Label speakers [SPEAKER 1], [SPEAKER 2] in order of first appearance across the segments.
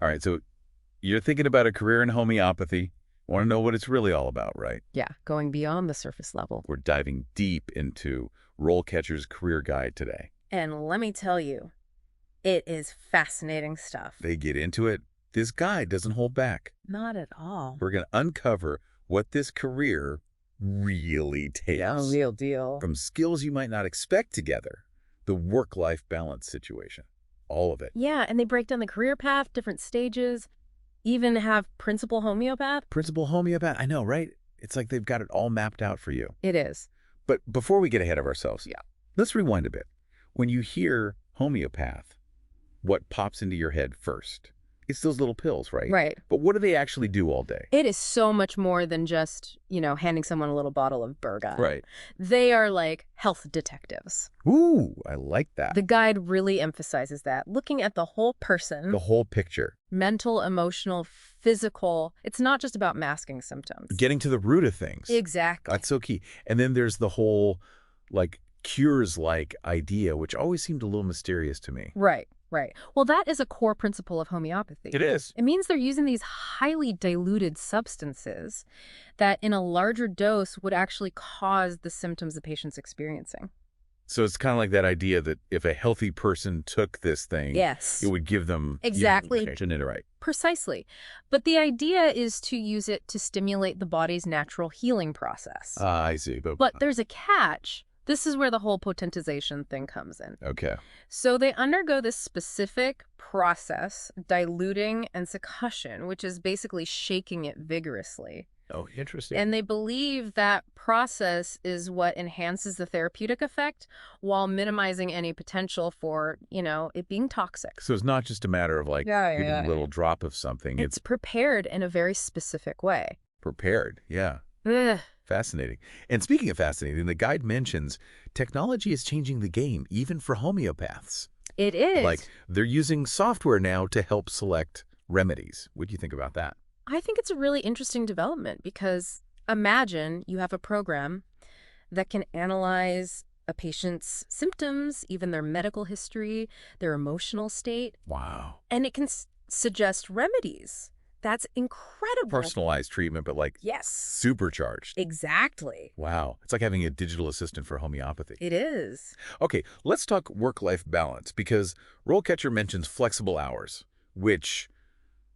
[SPEAKER 1] All right, so you're thinking about a career in homeopathy. Want to know what it's really all about, right?
[SPEAKER 2] Yeah, going beyond the surface level.
[SPEAKER 1] We're diving deep into RoleCatcher's career guide today.
[SPEAKER 2] And let me tell you, it is fascinating stuff.
[SPEAKER 1] They get into it. This guide doesn't hold back.
[SPEAKER 2] Not at all.
[SPEAKER 1] We're going to uncover what this career really takes.
[SPEAKER 2] Yeah, real deal.
[SPEAKER 1] From skills you might not expect together, the work-life balance situation, all of it.
[SPEAKER 2] Yeah, and they break down the career path, different stages, even have principal homeopath.
[SPEAKER 1] Principal homeopath, I know, right? It's like they've got it all mapped out for you.
[SPEAKER 2] It is.
[SPEAKER 1] But before we get ahead of ourselves, let's rewind a bit. When you hear homeopath, what pops into your head first? It's those little pills, right?
[SPEAKER 2] Right.
[SPEAKER 1] But what do they actually do all day?
[SPEAKER 2] It is so much more than just, handing someone a little bottle of Burga.
[SPEAKER 1] Right.
[SPEAKER 2] They are like health detectives.
[SPEAKER 1] Ooh, I like that.
[SPEAKER 2] The guide really emphasizes that, looking at the whole person.
[SPEAKER 1] The whole picture.
[SPEAKER 2] Mental, emotional, physical. It's not just about masking symptoms.
[SPEAKER 1] Getting to the root of things.
[SPEAKER 2] Exactly.
[SPEAKER 1] That's so key. And then there's the whole, cures-like idea, which always seemed a little mysterious to me.
[SPEAKER 2] Right. Right. Well, that is a core principle of homeopathy.
[SPEAKER 1] It is.
[SPEAKER 2] It means they're using these highly diluted substances that in a larger dose would actually cause the symptoms the patient's experiencing.
[SPEAKER 1] So it's kind of like that idea that if a healthy person took this thing,
[SPEAKER 2] yes,
[SPEAKER 1] it would give them...
[SPEAKER 2] Exactly.
[SPEAKER 1] Right.
[SPEAKER 2] Precisely. But the idea is to use it to stimulate the body's natural healing process.
[SPEAKER 1] I see.
[SPEAKER 2] But there's a catch. This is where the whole potentization thing comes in.
[SPEAKER 1] Okay.
[SPEAKER 2] So they undergo this specific process, diluting and succussion, which is basically shaking it vigorously.
[SPEAKER 1] Oh, interesting.
[SPEAKER 2] And they believe that process is what enhances the therapeutic effect while minimizing any potential for, it being toxic.
[SPEAKER 1] So it's not just a matter of giving a little drop of something.
[SPEAKER 2] It's prepared in a very specific way.
[SPEAKER 1] Prepared, yeah.
[SPEAKER 2] Ugh.
[SPEAKER 1] Fascinating. And speaking of fascinating, the guide mentions technology is changing the game, even for homeopaths.
[SPEAKER 2] It is.
[SPEAKER 1] They're using software now to help select remedies. What do you think about that?
[SPEAKER 2] I think it's a really interesting development because imagine you have a program that can analyze a patient's symptoms, even their medical history, their emotional state.
[SPEAKER 1] Wow.
[SPEAKER 2] And it can suggest remedies. That's incredible.
[SPEAKER 1] Personalized treatment, but
[SPEAKER 2] yes,
[SPEAKER 1] supercharged.
[SPEAKER 2] Exactly.
[SPEAKER 1] Wow. It's like having a digital assistant for homeopathy.
[SPEAKER 2] It is.
[SPEAKER 1] Okay, let's talk work-life balance because RoleCatcher mentions flexible hours, which...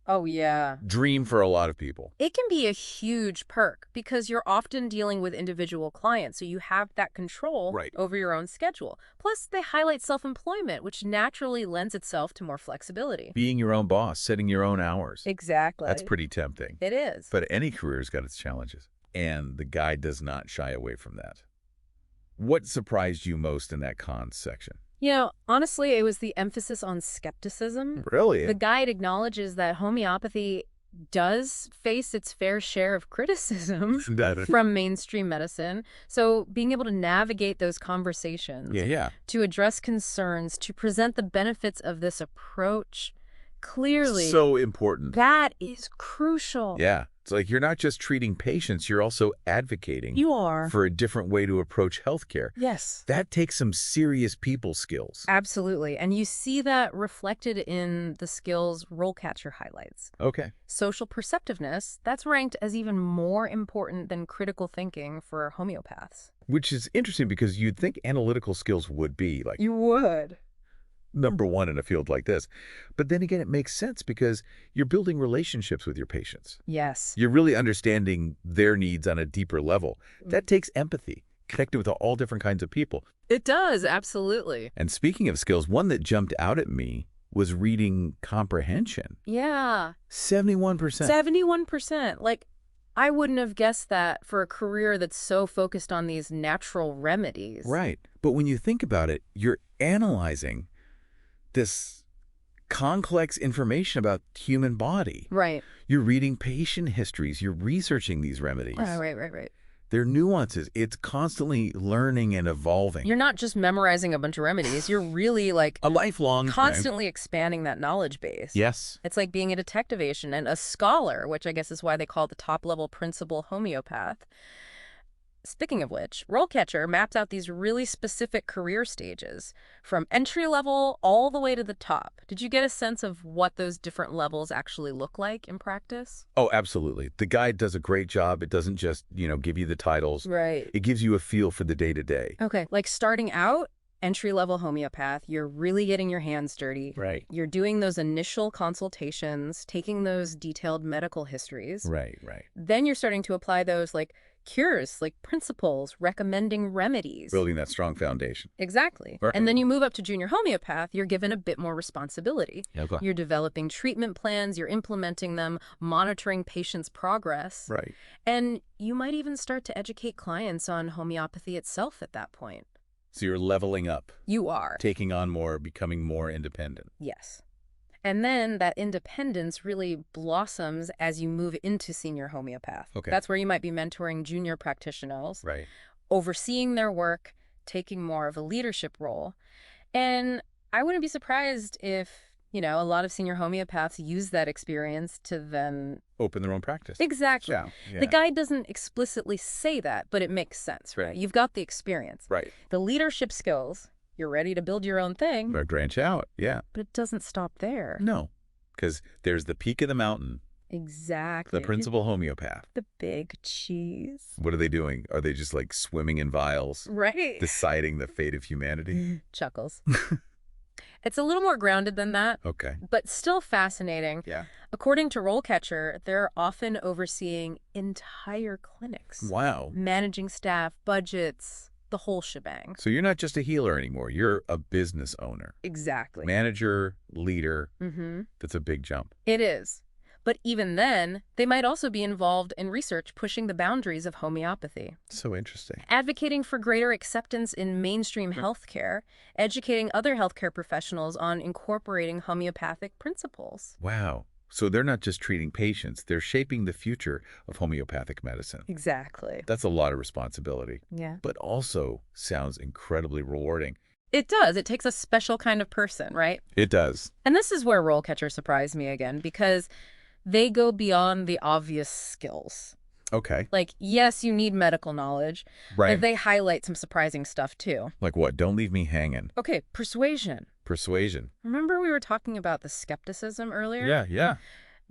[SPEAKER 2] Oh, yeah.
[SPEAKER 1] Dream for a lot of people.
[SPEAKER 2] It can be a huge perk because you're often dealing with individual clients, so you have that control over your own schedule. Plus, they highlight self-employment, which naturally lends itself to more flexibility.
[SPEAKER 1] Being your own boss, setting your own hours.
[SPEAKER 2] Exactly.
[SPEAKER 1] That's pretty tempting.
[SPEAKER 2] It is.
[SPEAKER 1] But any career's got its challenges, and the guide does not shy away from that. What surprised you most in that cons section?
[SPEAKER 2] Honestly, it was the emphasis on skepticism.
[SPEAKER 1] Really?
[SPEAKER 2] The guide acknowledges that homeopathy does face its fair share of criticism from mainstream medicine. So being able to navigate those conversations, to address concerns, to present the benefits of this approach clearly.
[SPEAKER 1] So important.
[SPEAKER 2] That is crucial.
[SPEAKER 1] Yeah. It's like you're not just treating patients, you're also advocating for a different way to approach healthcare.
[SPEAKER 2] Yes.
[SPEAKER 1] That takes some serious people skills.
[SPEAKER 2] Absolutely. And you see that reflected in the skills RoleCatcher highlights.
[SPEAKER 1] Okay.
[SPEAKER 2] Social perceptiveness, that's ranked as even more important than critical thinking for homeopaths.
[SPEAKER 1] Which is interesting because you'd think analytical skills would be
[SPEAKER 2] You would.
[SPEAKER 1] number one in a field like this. But then again, it makes sense because you're building relationships with your patients.
[SPEAKER 2] Yes.
[SPEAKER 1] You're really understanding their needs on a deeper level. That takes empathy, connecting with all different kinds of people.
[SPEAKER 2] It does, absolutely.
[SPEAKER 1] And speaking of skills, one that jumped out at me was reading comprehension.
[SPEAKER 2] Yeah.
[SPEAKER 1] 71%.
[SPEAKER 2] 71%. I wouldn't have guessed that for a career that's so focused on these natural remedies.
[SPEAKER 1] Right. But when you think about it, you're analyzing this complex information about the human body.
[SPEAKER 2] Right.
[SPEAKER 1] You're reading patient histories. You're researching these remedies.
[SPEAKER 2] Right.
[SPEAKER 1] They're nuances. It's constantly learning and evolving.
[SPEAKER 2] You're not just memorizing a bunch of remedies. You're really
[SPEAKER 1] a lifelong
[SPEAKER 2] constantly expanding that knowledge base.
[SPEAKER 1] Yes.
[SPEAKER 2] It's like being a detective agent and a scholar, which I guess is why they call the top-level principal homeopath. Speaking of which, RoleCatcher maps out these really specific career stages, from entry level all the way to the top. Did you get a sense of what those different levels actually look like in practice?
[SPEAKER 1] Oh, absolutely. The guide does a great job. It doesn't just, give you the titles.
[SPEAKER 2] Right.
[SPEAKER 1] It gives you a feel for the day-to-day.
[SPEAKER 2] Okay, like starting out, entry-level homeopath, you're really getting your hands dirty.
[SPEAKER 1] Right.
[SPEAKER 2] You're doing those initial consultations, taking those detailed medical histories.
[SPEAKER 1] Right.
[SPEAKER 2] Then you're starting to apply those cures, principles, recommending remedies.
[SPEAKER 1] Building that strong foundation.
[SPEAKER 2] Exactly.
[SPEAKER 1] Right.
[SPEAKER 2] And then you move up to junior homeopath, you're given a bit more responsibility.
[SPEAKER 1] Okay.
[SPEAKER 2] You're developing treatment plans, you're implementing them, monitoring patients' progress.
[SPEAKER 1] Right.
[SPEAKER 2] And you might even start to educate clients on homeopathy itself at that point.
[SPEAKER 1] So you're leveling up.
[SPEAKER 2] You are.
[SPEAKER 1] Taking on more, becoming more independent.
[SPEAKER 2] Yes. And then that independence really blossoms as you move into senior homeopath.
[SPEAKER 1] Okay.
[SPEAKER 2] That's where you might be mentoring junior practitioners,
[SPEAKER 1] Right.
[SPEAKER 2] overseeing their work, taking more of a leadership role. And I wouldn't be surprised if, a lot of senior homeopaths use that experience to then
[SPEAKER 1] Open their own practice.
[SPEAKER 2] Exactly.
[SPEAKER 1] Yeah.
[SPEAKER 2] The guide doesn't explicitly say that, but it makes sense, right? You've got the experience.
[SPEAKER 1] Right.
[SPEAKER 2] The leadership skills, you're ready to build your own thing.
[SPEAKER 1] Or branch out, yeah.
[SPEAKER 2] But it doesn't stop there.
[SPEAKER 1] No, because there's the peak of the mountain,
[SPEAKER 2] Exactly.
[SPEAKER 1] the principal homeopath.
[SPEAKER 2] The big cheese.
[SPEAKER 1] What are they doing? Are they just swimming in vials?
[SPEAKER 2] Right.
[SPEAKER 1] Deciding the fate of humanity?
[SPEAKER 2] Chuckles. It's a little more grounded than that.
[SPEAKER 1] Okay.
[SPEAKER 2] But still fascinating.
[SPEAKER 1] Yeah.
[SPEAKER 2] According to RoleCatcher, they're often overseeing entire clinics.
[SPEAKER 1] Wow.
[SPEAKER 2] Managing staff, budgets, the whole shebang.
[SPEAKER 1] So you're not just a healer anymore. You're a business owner.
[SPEAKER 2] Exactly.
[SPEAKER 1] Manager, leader.
[SPEAKER 2] Mm-hmm.
[SPEAKER 1] That's a big jump.
[SPEAKER 2] It is. But even then, they might also be involved in research pushing the boundaries of homeopathy.
[SPEAKER 1] So interesting.
[SPEAKER 2] Advocating for greater acceptance in mainstream healthcare, educating other healthcare professionals on incorporating homeopathic principles.
[SPEAKER 1] Wow. So they're not just treating patients, they're shaping the future of homeopathic medicine.
[SPEAKER 2] Exactly.
[SPEAKER 1] That's a lot of responsibility.
[SPEAKER 2] Yeah.
[SPEAKER 1] But also sounds incredibly rewarding.
[SPEAKER 2] It does. It takes a special kind of person, right?
[SPEAKER 1] It does.
[SPEAKER 2] And this is where RoleCatcher surprised me again, because they go beyond the obvious skills.
[SPEAKER 1] Okay.
[SPEAKER 2] Yes, you need medical knowledge.
[SPEAKER 1] Right.
[SPEAKER 2] But they highlight some surprising stuff, too.
[SPEAKER 1] Like what? Don't leave me hanging.
[SPEAKER 2] Okay, persuasion.
[SPEAKER 1] Persuasion.
[SPEAKER 2] Remember we were talking about the skepticism earlier?
[SPEAKER 1] Yeah.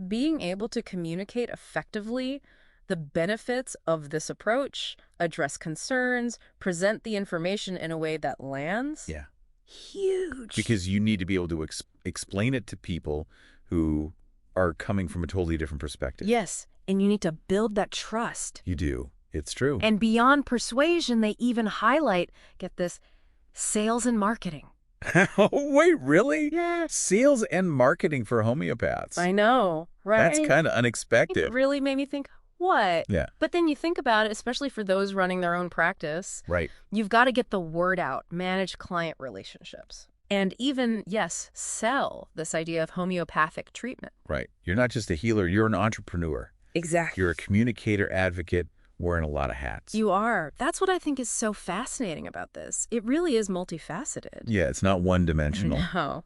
[SPEAKER 2] Being able to communicate effectively the benefits of this approach, address concerns, present the information in a way that lands.
[SPEAKER 1] Yeah.
[SPEAKER 2] Huge.
[SPEAKER 1] Because you need to be able to explain it to people who are coming from a totally different perspective.
[SPEAKER 2] Yes, and you need to build that trust.
[SPEAKER 1] You do. It's true.
[SPEAKER 2] And beyond persuasion, they even highlight, get this, sales and marketing.
[SPEAKER 1] Oh, wait, really?
[SPEAKER 2] Yeah.
[SPEAKER 1] Sales and marketing for homeopaths.
[SPEAKER 2] I know, right?
[SPEAKER 1] That's kind of unexpected.
[SPEAKER 2] It really made me think, what?
[SPEAKER 1] Yeah.
[SPEAKER 2] But then you think about it, especially for those running their own practice.
[SPEAKER 1] Right.
[SPEAKER 2] You've got to get the word out, manage client relationships. And even, yes, sell this idea of homeopathic treatment.
[SPEAKER 1] Right. You're not just a healer, you're an entrepreneur.
[SPEAKER 2] Exactly.
[SPEAKER 1] You're a communicator, advocate, wearing a lot of hats.
[SPEAKER 2] You are. That's what I think is so fascinating about this. It really is multifaceted.
[SPEAKER 1] Yeah, it's not one-dimensional.
[SPEAKER 2] No.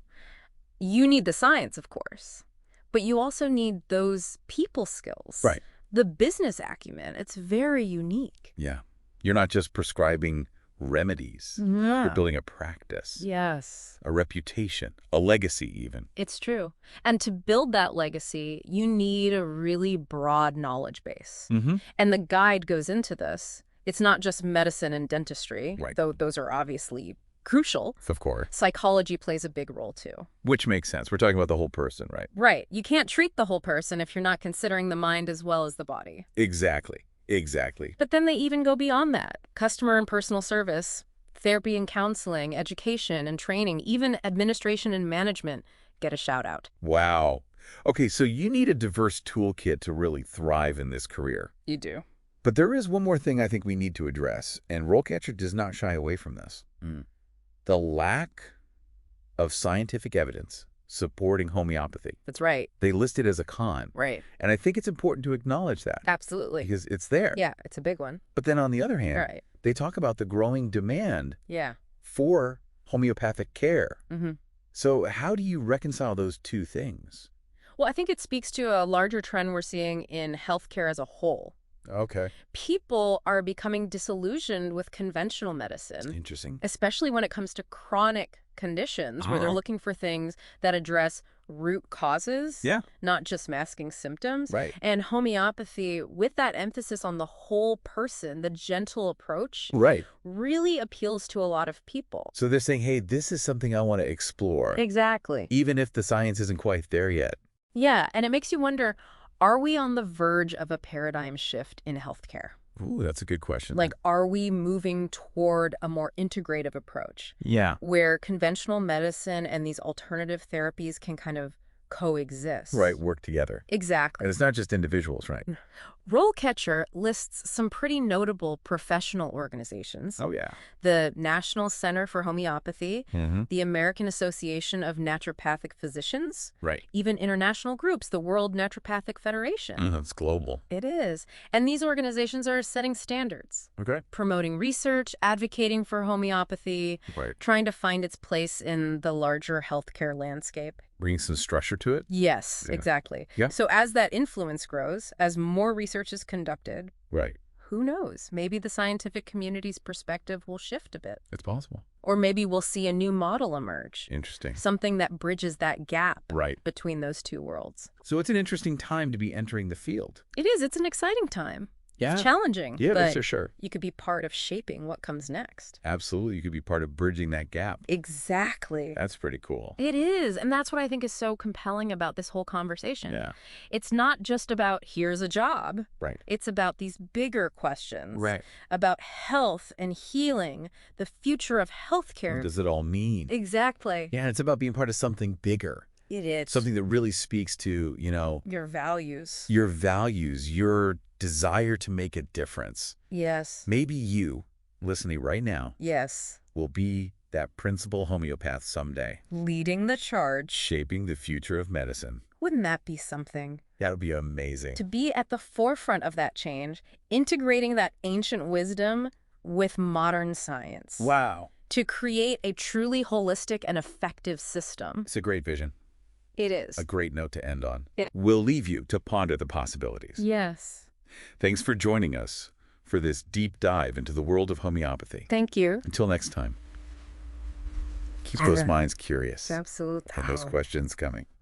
[SPEAKER 2] You need the science, of course, but you also need those people skills.
[SPEAKER 1] Right.
[SPEAKER 2] The business acumen. It's very unique.
[SPEAKER 1] Yeah. You're not just prescribing remedies.
[SPEAKER 2] Yeah.
[SPEAKER 1] You're building a practice.
[SPEAKER 2] Yes.
[SPEAKER 1] A reputation, a legacy even.
[SPEAKER 2] It's true. And to build that legacy, you need a really broad knowledge base.
[SPEAKER 1] Mm-hmm.
[SPEAKER 2] And the guide goes into this. It's not just medicine and dentistry,
[SPEAKER 1] Right.
[SPEAKER 2] though those are obviously crucial.
[SPEAKER 1] Of course.
[SPEAKER 2] Psychology plays a big role, too.
[SPEAKER 1] Which makes sense. We're talking about the whole person, right?
[SPEAKER 2] Right. You can't treat the whole person if you're not considering the mind as well as the body.
[SPEAKER 1] Exactly.
[SPEAKER 2] But then they even go beyond that. Customer and personal service, therapy and counseling, education and training, even administration and management get a shout out.
[SPEAKER 1] Wow. Okay, so you need a diverse toolkit to really thrive in this career.
[SPEAKER 2] You do.
[SPEAKER 1] But there is one more thing I think we need to address, and RoleCatcher does not shy away from this. The lack of scientific evidence supporting homeopathy.
[SPEAKER 2] That's right.
[SPEAKER 1] They list it as a con.
[SPEAKER 2] Right.
[SPEAKER 1] And I think it's important to acknowledge that.
[SPEAKER 2] Absolutely.
[SPEAKER 1] Because it's there.
[SPEAKER 2] Yeah, it's a big one.
[SPEAKER 1] But then on the other hand,
[SPEAKER 2] Right.
[SPEAKER 1] they talk about the growing demand
[SPEAKER 2] Yeah.
[SPEAKER 1] for homeopathic care.
[SPEAKER 2] Mm-hmm.
[SPEAKER 1] So how do you reconcile those two things?
[SPEAKER 2] Well, I think it speaks to a larger trend we're seeing in healthcare as a whole.
[SPEAKER 1] Okay.
[SPEAKER 2] People are becoming disillusioned with conventional medicine.
[SPEAKER 1] Interesting.
[SPEAKER 2] Especially when it comes to chronic conditions where they're looking for things that address root causes, not just masking symptoms.
[SPEAKER 1] Right.
[SPEAKER 2] And homeopathy, with that emphasis on the whole person, the gentle approach, really appeals to a lot of people.
[SPEAKER 1] So they're saying, hey, this is something I want to explore.
[SPEAKER 2] Exactly.
[SPEAKER 1] Even if the science isn't quite there yet.
[SPEAKER 2] Yeah, and it makes you wonder, are we on the verge of a paradigm shift in healthcare?
[SPEAKER 1] Ooh, that's a good question.
[SPEAKER 2] Like, are we moving toward a more integrative approach?
[SPEAKER 1] Yeah.
[SPEAKER 2] Where conventional medicine and these alternative therapies can kind of coexist.
[SPEAKER 1] Right, work together.
[SPEAKER 2] Exactly.
[SPEAKER 1] And it's not just individuals, right?
[SPEAKER 2] RoleCatcher lists some pretty notable professional organizations.
[SPEAKER 1] Oh, yeah.
[SPEAKER 2] The National Center for Homeopathy, the American Association of Naturopathic Physicians, even international groups, the World Naturopathic Federation.
[SPEAKER 1] It's global.
[SPEAKER 2] It is. And these organizations are setting standards.
[SPEAKER 1] Okay.
[SPEAKER 2] Promoting research, advocating for homeopathy, trying to find its place in the larger healthcare landscape.
[SPEAKER 1] Bringing some structure to it?
[SPEAKER 2] Yes, exactly.
[SPEAKER 1] Yeah.
[SPEAKER 2] So as that influence grows, as more research is conducted, who knows? Maybe the scientific community's perspective will shift a bit.
[SPEAKER 1] It's possible.
[SPEAKER 2] Or maybe we'll see a new model emerge.
[SPEAKER 1] Interesting.
[SPEAKER 2] Something that bridges that gap between those two worlds.
[SPEAKER 1] So it's an interesting time to be entering the field.
[SPEAKER 2] It is. It's an exciting time.
[SPEAKER 1] Yeah.
[SPEAKER 2] It's challenging.
[SPEAKER 1] Yeah,
[SPEAKER 2] but
[SPEAKER 1] for sure.
[SPEAKER 2] You could be part of shaping what comes next.
[SPEAKER 1] Absolutely. You could be part of bridging that gap.
[SPEAKER 2] Exactly.
[SPEAKER 1] That's pretty cool.
[SPEAKER 2] It is. And that's what I think is so compelling about this whole conversation.
[SPEAKER 1] Yeah.
[SPEAKER 2] It's not just about here's a job. It's about these bigger questions. About health and healing, the future of healthcare.
[SPEAKER 1] What does it all mean?
[SPEAKER 2] Exactly.
[SPEAKER 1] Yeah, it's about being part of something bigger.
[SPEAKER 2] It is.
[SPEAKER 1] Something that really speaks to,
[SPEAKER 2] your values.
[SPEAKER 1] Your values, your desire to make a difference.
[SPEAKER 2] Yes.
[SPEAKER 1] Maybe you, listening right now, will be that principal homeopath someday.
[SPEAKER 2] Leading the charge.
[SPEAKER 1] Shaping the future of medicine.
[SPEAKER 2] Wouldn't that be something?
[SPEAKER 1] That would be amazing.
[SPEAKER 2] To be at the forefront of that change, integrating that ancient wisdom with modern science.
[SPEAKER 1] Wow.
[SPEAKER 2] To create a truly holistic and effective system.
[SPEAKER 1] It's a great vision.
[SPEAKER 2] It is.
[SPEAKER 1] A great note to end on. We'll leave you to ponder the possibilities.
[SPEAKER 2] Yes.
[SPEAKER 1] Thanks for joining us for this deep dive into the world of homeopathy.
[SPEAKER 2] Thank you.
[SPEAKER 1] Until next time, keep those minds curious.
[SPEAKER 2] Absolutely.
[SPEAKER 1] And those questions coming.